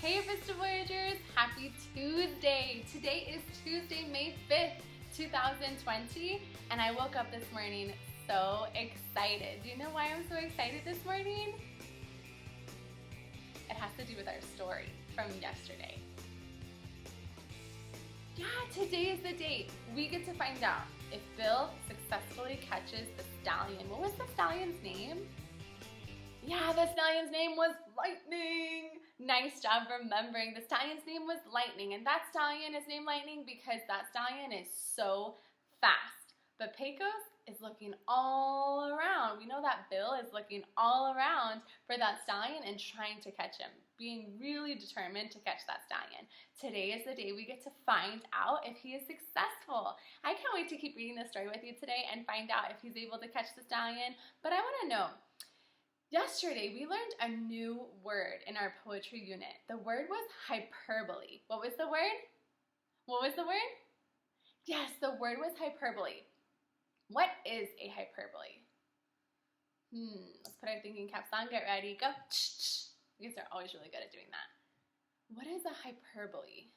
Hey Vista Voyagers, happy Tuesday! Today is Tuesday, May 5th, 2020, and I woke up this morning so excited. Do you know why I'm so excited this morning? It has to do with our story from yesterday. Yeah, today is the date. We get to find out if Bill successfully catches the stallion. What was the stallion's name? Yeah, the stallion's name was Lightning. Nice job remembering. The stallion's name was Lightning, and that stallion is named Lightning because that stallion is so fast. But Pecos is looking all around. We know that Bill is looking all around for that stallion and trying to catch him, being really determined to catch that stallion. Today is the day we get to find out if he is successful. I can't wait to keep reading this story with you today and find out if he's able to catch the stallion. But I want to know, yesterday, we learned a new word in our poetry unit. The word was hyperbole. What was the word? What was the word? Yes, the word was hyperbole. What is a hyperbole? Let's put our thinking caps on, get ready, go. You guys are always really good at doing that. What is a hyperbole?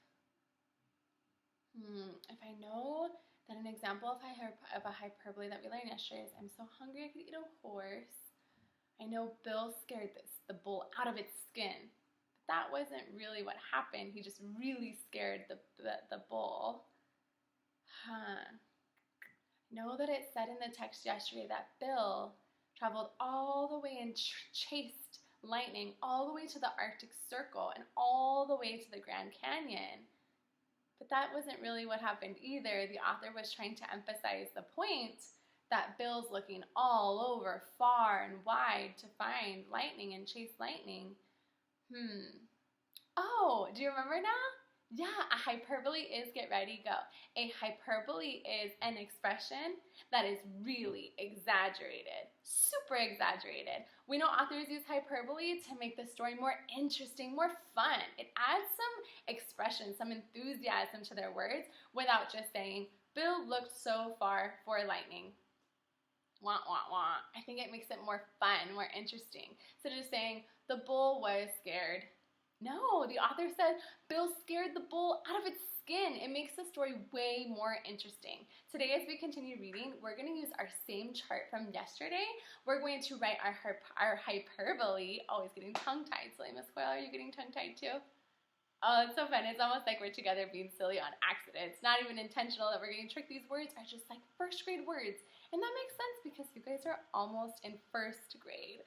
If I know that an example of a hyperbole that we learned yesterday is, I'm so hungry I could eat a horse. I know Bill scared the bull out of its skin, but that wasn't really what happened. He just really scared the bull. Know that it said in the text yesterday that Bill traveled all the way and chased Lightning all the way to the Arctic Circle and all the way to the Grand Canyon. But that wasn't really what happened either. The author was trying to emphasize the point that Bill's looking all over, far and wide, to find Lightning and chase Lightning. Oh, do you remember now? Yeah, a hyperbole is get ready, go. A hyperbole is an expression that is really exaggerated, super exaggerated. We know authors use hyperbole to make the story more interesting, more fun. It adds some expression, some enthusiasm to their words without just saying, Bill looked so far for Lightning. Wah, wah, wah. I think it makes it more fun, more interesting. So just saying, the bull was scared. No, the author said Bill scared the bull out of its skin. It makes the story way more interesting. Today, as we continue reading, we're going to use our same chart from yesterday. We're going to write our hyperbole. Always getting tongue-tied. Silly Miss Coil, are you getting tongue-tied too? Oh, it's so fun. It's almost like we're together being silly on accident. It's not even intentional that we're getting tricked. These words are just like first grade words. And that makes sense because you guys are almost in first grade.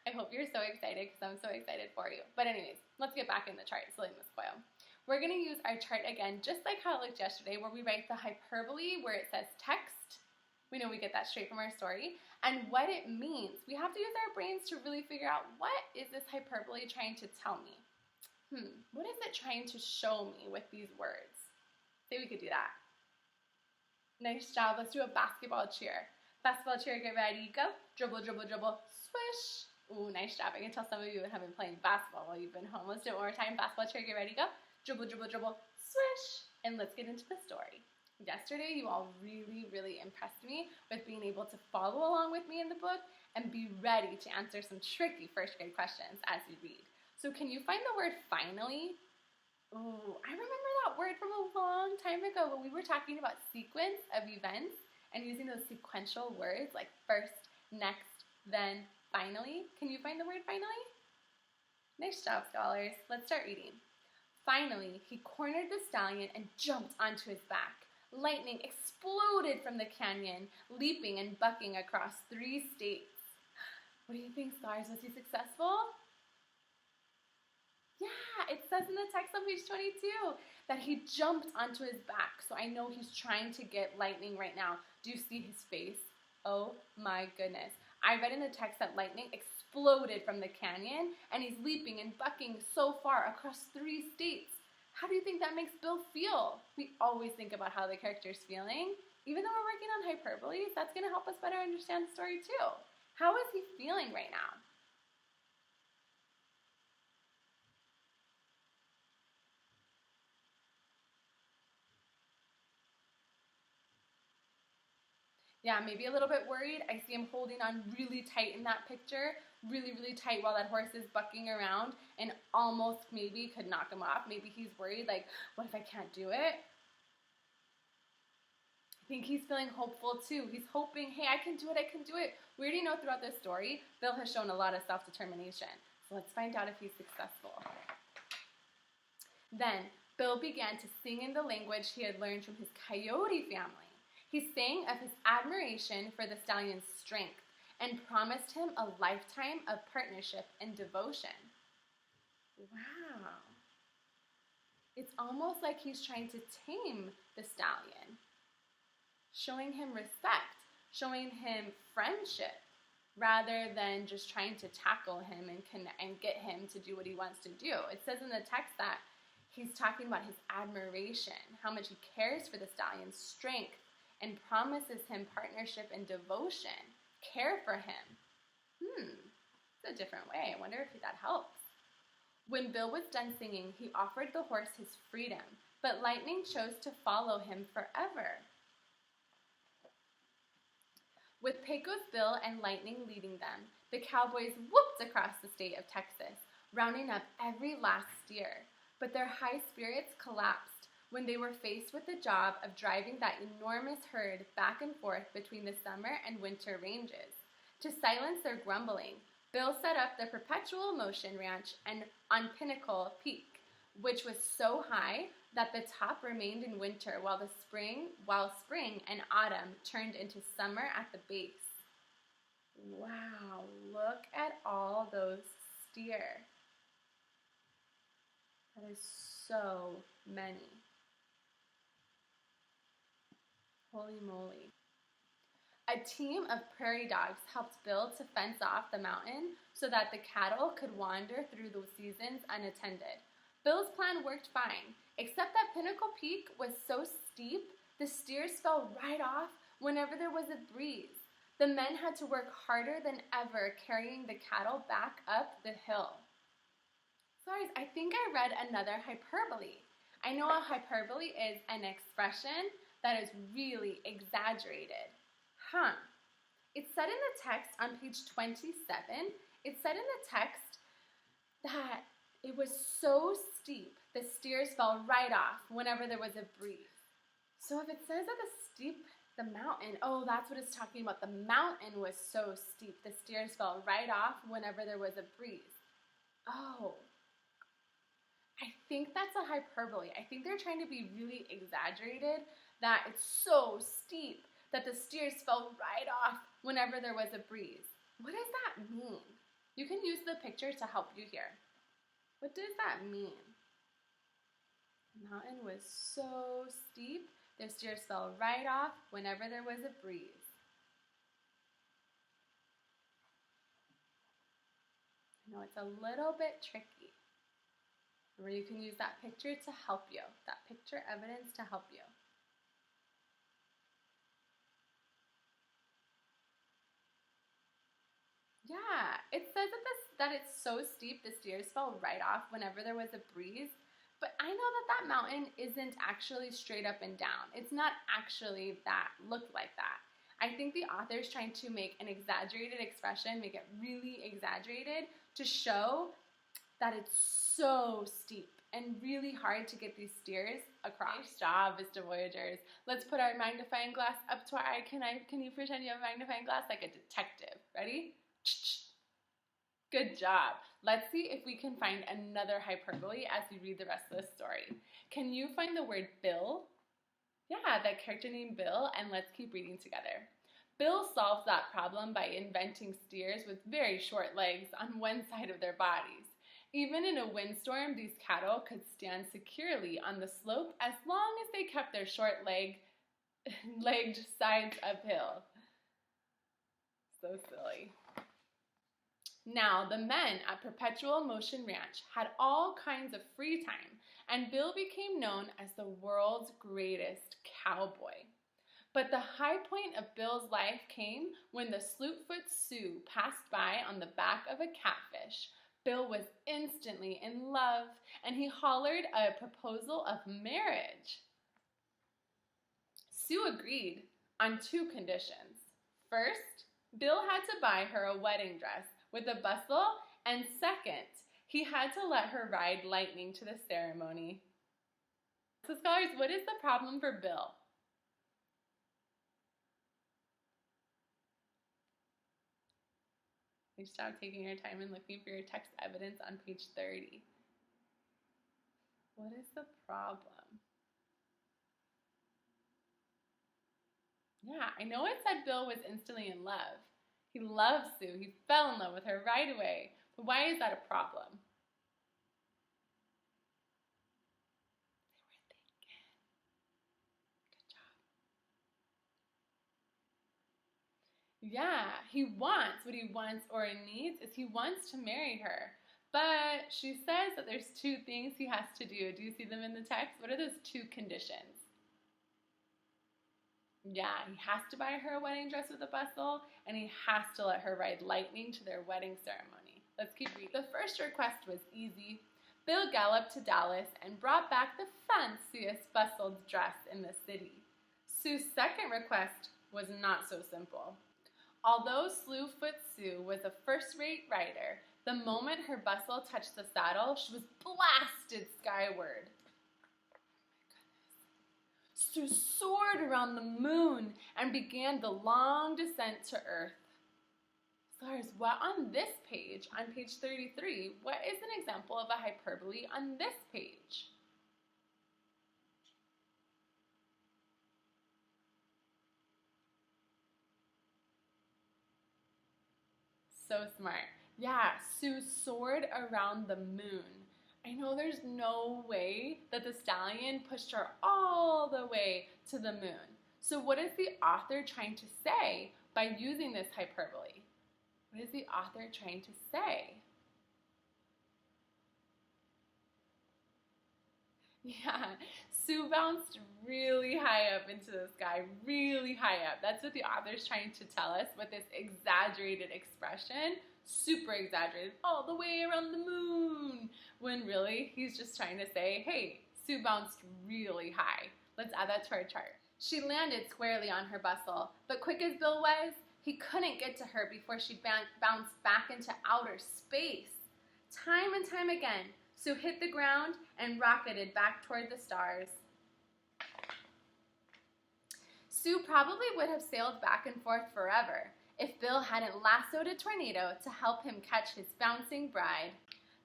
I hope you're so excited because I'm so excited for you. But anyways, let's get back in the chart, Silly Miss Coil. We're going to use our chart again, just like how it looked yesterday, where we write the hyperbole where it says text. We know we get that straight from our story. And what it means. We have to use our brains to really figure out, what is this hyperbole trying to tell me? What is it trying to show me with these words? Say we could do that. Nice job. Let's do a basketball cheer. Basketball cheer, get ready, go. Dribble, dribble, dribble, swish. Ooh, nice job. I can tell some of you have been playing basketball while you've been home. Let's do it one more time. Basketball cheer, get ready, go. Dribble, dribble, dribble, swish. And let's get into the story. Yesterday, you all really, really impressed me with being able to follow along with me in the book and be ready to answer some tricky first grade questions as you read. So can you find the word finally? Oh, I remember that word from a long time ago when we were talking about sequence of events and using those sequential words like first, next, then, finally. Can you find the word finally? Nice job, scholars. Let's start reading. Finally, he cornered the stallion and jumped onto his back. Lightning exploded from the canyon, leaping and bucking across 3 states. What do you think, scholars? Was he successful? Yeah, it says in the text on page 22 that he jumped onto his back. So I know he's trying to get Lightning right now. Do you see his face? Oh my goodness. I read in the text that Lightning exploded from the canyon and he's leaping and bucking so far across 3 states. How do you think that makes Bill feel? We always think about how the character's feeling. Even though we're working on hyperboles, that's going to help us better understand the story too. How is he feeling right now? Yeah, maybe a little bit worried. I see him holding on really tight in that picture, really, really tight while that horse is bucking around and almost maybe could knock him off. Maybe he's worried, like, what if I can't do it? I think he's feeling hopeful too. He's hoping, hey, I can do it, I can do it. We already know throughout this story, Bill has shown a lot of self-determination. So let's find out if he's successful. Then, Bill began to sing in the language he had learned from his coyote family. He sang of his admiration for the stallion's strength and promised him a lifetime of partnership and devotion. Wow. It's almost like he's trying to tame the stallion, showing him respect, showing him friendship, rather than just trying to tackle him and get him to do what he wants to do. It says in the text that he's talking about his admiration, how much he cares for the stallion's strength, and promises him partnership and devotion, care for him. It's a different way. I wonder if that helps. When Bill was done singing, he offered the horse his freedom, but Lightning chose to follow him forever. With Pecos, Bill, and Lightning leading them, the cowboys whooped across the state of Texas, rounding up every last steer. But their high spirits collapsed when they were faced with the job of driving that enormous herd back and forth between the summer and winter ranges. To silence their grumbling, Bill set up the Perpetual Motion Ranch on Pinnacle Peak, which was so high that the top remained in winter while spring and autumn turned into summer at the base. Wow, look at all those steer. That is so many. Holy moly. A team of prairie dogs helped Bill to fence off the mountain so that the cattle could wander through the seasons unattended. Bill's plan worked fine, except that Pinnacle Peak was so steep, the steers fell right off whenever there was a breeze. The men had to work harder than ever carrying the cattle back up the hill. Sorry, I think I read another hyperbole. I know a hyperbole is an expression that is really exaggerated. It said in the text on page 27, it said in the text that it was so steep, the steers fell right off whenever there was a breeze. So if it says that the mountain, that's what it's talking about. The mountain was so steep, the steers fell right off whenever there was a breeze. I think that's a hyperbole. I think they're trying to be really exaggerated, that it's so steep that the steers fell right off whenever there was a breeze. What does that mean? You can use the picture to help you here. What does that mean? The mountain was so steep, the steers fell right off whenever there was a breeze. I know it's a little bit tricky. Or you can use that picture to help you, that picture evidence to help you. Yeah, it says that it's so steep the steers fell right off whenever there was a breeze, but I know that mountain isn't actually straight up and down. It's not actually looked like that. I think the author is trying to make an exaggerated expression, make it really exaggerated to show that it's so steep and really hard to get these steers across. Nice job, Vista Voyagers. Let's put our magnifying glass up to our eye. Can you pretend you have a magnifying glass like a detective? Ready? Good job. Let's see if we can find another hyperbole as we read the rest of the story. Can you find the word Bill? Yeah, that character named Bill, and let's keep reading together. Bill solves that problem by inventing steers with very short legs on one side of their bodies. Even in a windstorm, these cattle could stand securely on the slope as long as they kept their short-legged sides uphill. So silly. Now, the men at Perpetual Motion Ranch had all kinds of free time, and Bill became known as the world's greatest cowboy. But the high point of Bill's life came when the Slootfoot Sioux passed by on the back of a catfish. Bill was instantly in love, and he hollered a proposal of marriage. Sue agreed on 2 conditions. First, Bill had to buy her a wedding dress with a bustle, and second, he had to let her ride Lightning to the ceremony. So scholars, what is the problem for Bill? Nice job taking your time and looking for your text evidence on page 30. What is the problem? Yeah, I know it said Bill was instantly in love. He loves Sue. He fell in love with her right away. But why is that a problem? They were thinking. Good job. Yeah, what he wants or needs is he wants to marry her. But she says that there's two things he has to do. Do you see them in the text? What are those two conditions? Yeah, he has to buy her a wedding dress with a bustle, and he has to let her ride Lightning to their wedding ceremony. Let's keep reading. The first request was easy. Bill galloped to Dallas and brought back the fanciest bustled dress in the city. Sue's second request was not so simple. Although Slewfoot Sue was a first-rate rider, the moment her bustle touched the saddle, she was blasted skyward. Sue soared around the moon and began the long descent to earth. Scholars, what on this page, on page 33, what is an example of a hyperbole on this page? So smart. Yeah, Sue soared around the moon. I know there's no way that the stallion pushed her all the way to the moon. So what is the author trying to say by using this hyperbole? What is the author trying to say? Yeah, Sue bounced really high up into the sky, really high up. That's what the author's trying to tell us with this exaggerated expression. Super exaggerated, all the way around the moon, when really he's just trying to say, hey, Sue bounced really high. Let's add that to our chart. She landed squarely on her bustle, but quick as Bill was, he couldn't get to her before she bounced back into outer space. Time and time again, Sue hit the ground and rocketed back toward the stars. Sue probably would have sailed back and forth forever if Bill hadn't lassoed a tornado to help him catch his bouncing bride.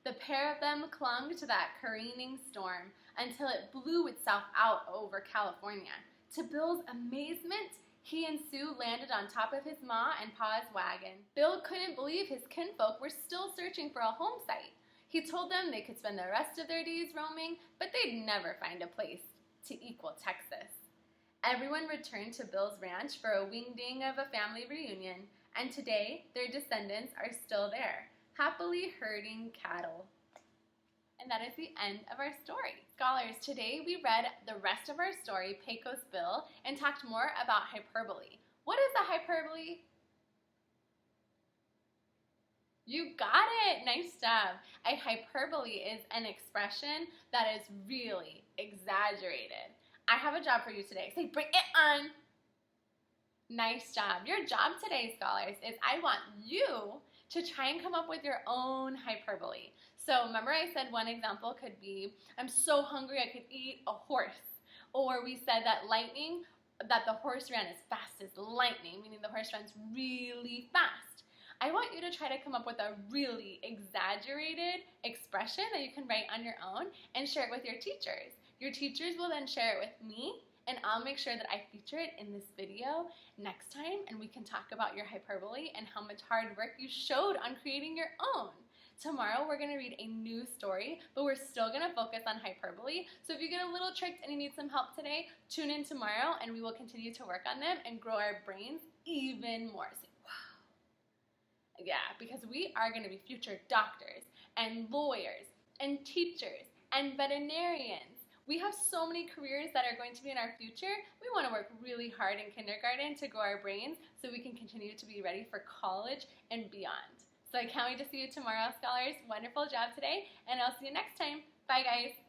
The pair of them clung to that careening storm until it blew itself out over California. To Bill's amazement, he and Sue landed on top of his ma and pa's wagon. Bill couldn't believe his kinfolk were still searching for a home site. He told them they could spend the rest of their days roaming, but they'd never find a place to equal Texas. Everyone returned to Bill's ranch for a wing-ding of a family reunion, and today their descendants are still there, happily herding cattle. And that is the end of our story. Scholars, today we read the rest of our story, Pecos Bill, and talked more about hyperbole. What is a hyperbole? You got it! Nice job. A hyperbole is an expression that is really exaggerated. I have a job for you today. Say, bring it on. Nice job. Your job today, scholars, is I want you to try and come up with your own hyperbole. So remember I said one example could be, I'm so hungry I could eat a horse. Or we said that the horse ran as fast as lightning, meaning the horse runs really fast. I want you to try to come up with a really exaggerated expression that you can write on your own and share it with your teachers. Your teachers will then share it with me, and I'll make sure that I feature it in this video next time, and we can talk about your hyperbole and how much hard work you showed on creating your own. Tomorrow we're going to read a new story, but we're still going to focus on hyperbole. So if you get a little tricked and you need some help today, tune in tomorrow and we will continue to work on them and grow our brains even more. Say, wow. Yeah, because we are going to be future doctors and lawyers and teachers and veterinarians. We have so many careers that are going to be in our future. We want to work really hard in kindergarten to grow our brains so we can continue to be ready for college and beyond. So I can't wait to see you tomorrow, scholars. Wonderful job today, and I'll see you next time. Bye, guys.